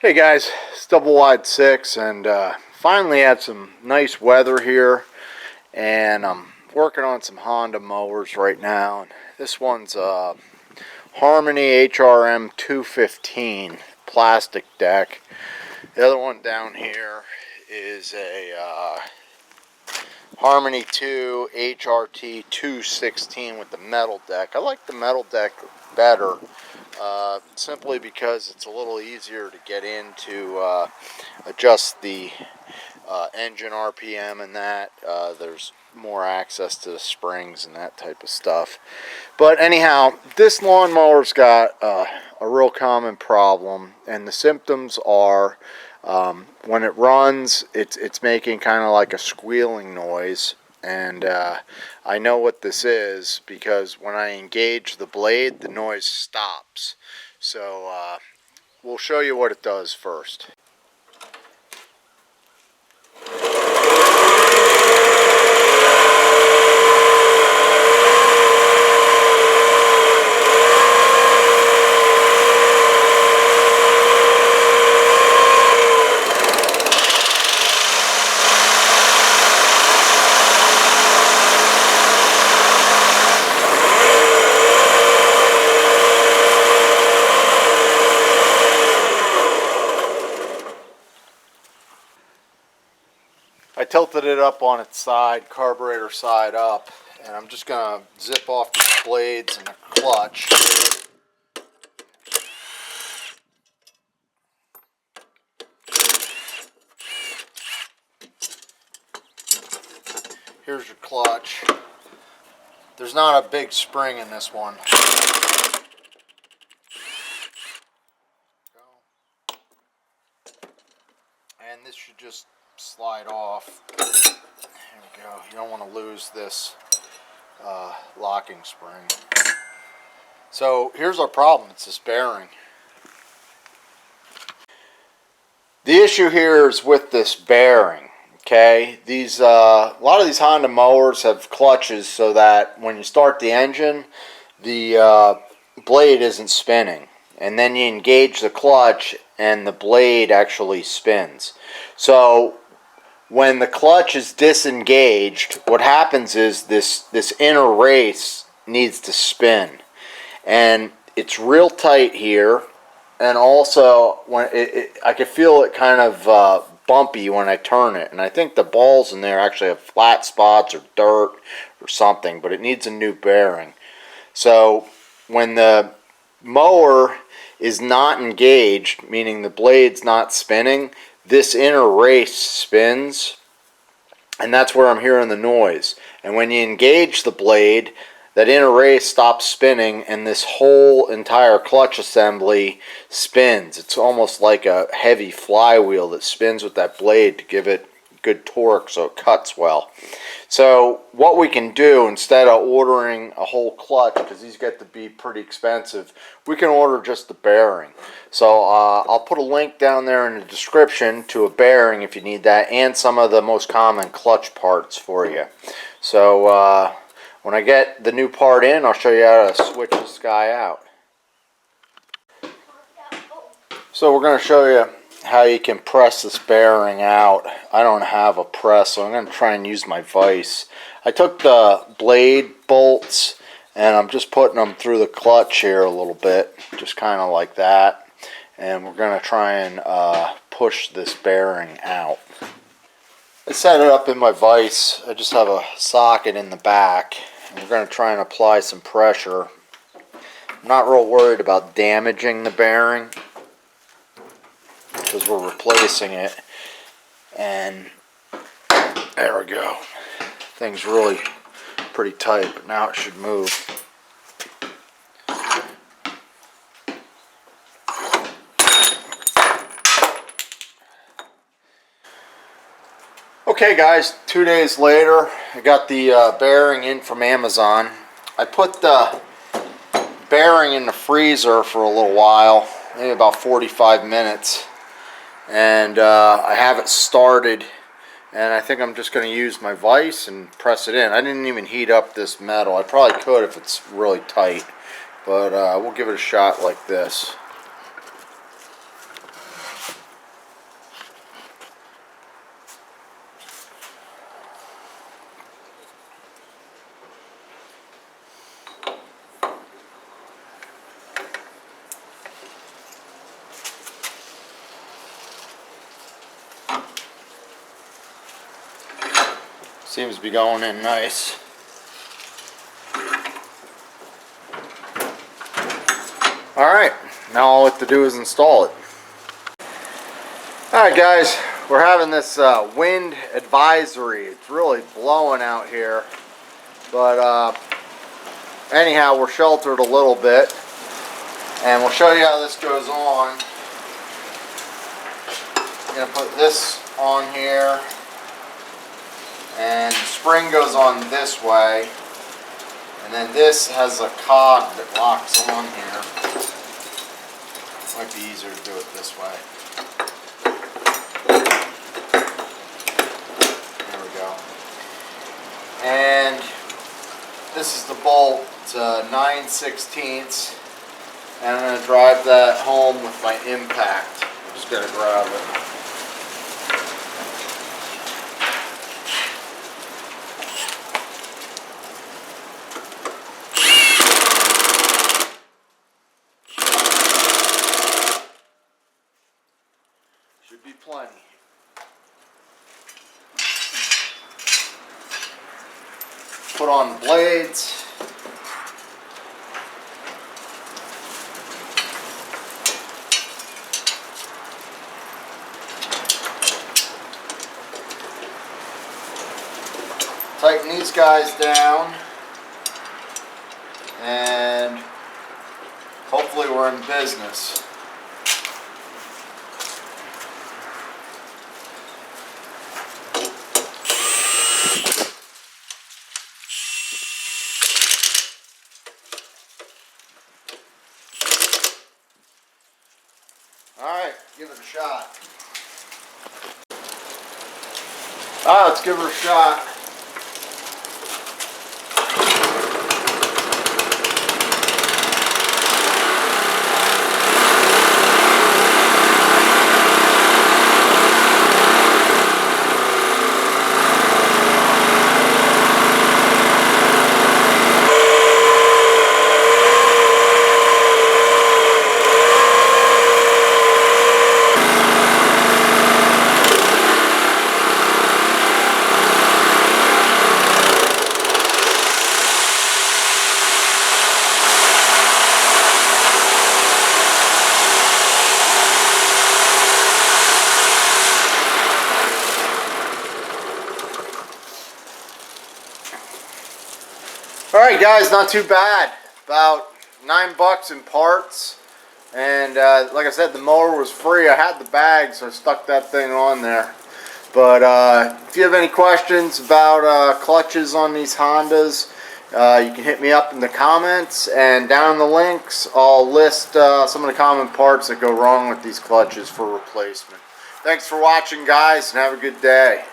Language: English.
Hey guys, it's Double Wide 6, and finally had some nice weather here, and I'm working on some Honda mowers right now. And this one's a Harmony Hrm215 plastic deck. The other one down here is a Harmony 2 HRT216 with the metal deck. I like the metal deck better. Simply because it's a little easier to get into adjust the engine RPM and that. There's more access to the springs and that type of stuff. But anyhow, this lawnmower's got a real common problem, and the symptoms are when it runs, it's making kind of like a squealing noise. And I know what this is because when I engage the blade, the noise stops. So we'll show you what it does first. I tilted it up on its side, carburetor side up, and I'm just going to zip off these blades and the clutch. Here's your clutch. There's not a big spring in this one. And this should just slide off. There we go. You don't want to lose this locking spring. So here's our problem. It's this bearing. The issue here is with this bearing. Okay, these a lot of these Honda mowers have clutches so that when you start the engine, the blade isn't spinning, and then you engage the clutch and the blade actually spins. So when the clutch is disengaged, what happens is this inner race needs to spin, and it's real tight here, and also when I can feel it kind of bumpy when I turn it, and I think the balls in there actually have flat spots or dirt or something, but it needs a new bearing. So when the mower is not engaged, meaning the blade's not spinning, this inner race spins, and that's where I'm hearing the noise. And when you engage the blade, that inner race stops spinning, and this whole entire clutch assembly spins. It's almost like a heavy flywheel that spins with that blade to give it good torque so it cuts well. So what we can do, instead of ordering a whole clutch, because these get to be pretty expensive, we can order just the bearing. So I'll put a link down there in the description to a bearing if you need that, and some of the most common clutch parts for you. So when I get the new part in, I'll show you how to switch this guy out. So we're going to show you how you can press this bearing out. I don't have a press, so I'm going to try and use my vise. I took the blade bolts and I'm just putting them through the clutch here a little bit, just kind of like that. And we're going to try and push this bearing out. I set it up in my vise. I just have a socket in the back. And we're going to try and apply some pressure. I'm not real worried about damaging the bearing because we're replacing it. And there we go. Thing's really pretty tight, but now it should move. Okay guys, 2 days later, I got the bearing in from Amazon. I put the bearing in the freezer for a little while, maybe about 45 minutes, and I have it started, and I think I'm just going to use my vise and press it in. I didn't even heat up this metal. I probably could if it's really tight, but we'll give it a shot like this. Seems to be going in nice. Alright, now all we have to do is install it. Alright guys, we're having this wind advisory. It's really blowing out here. But anyhow, we're sheltered a little bit. And we'll show you how this goes on. I'm going to put this on here. And the spring goes on this way. And then this has a cog that locks on here. Might be easier to do it this way. There we go. And this is the bolt, 9/16. And I'm going to drive that home with my impact. I'm just going to grab it. Should be plenty. Put on the blades. Tighten these guys down. And hopefully we're in business. Alright, give it a shot. Alright, let's give it a shot. Alright guys, not too bad. About $9 in parts. And like I said, the mower was free. I had the bag, so I stuck that thing on there. But if you have any questions about clutches on these Hondas, you can hit me up in the comments. And down in the links, I'll list some of the common parts that go wrong with these clutches for replacement. Thanks for watching guys, and have a good day.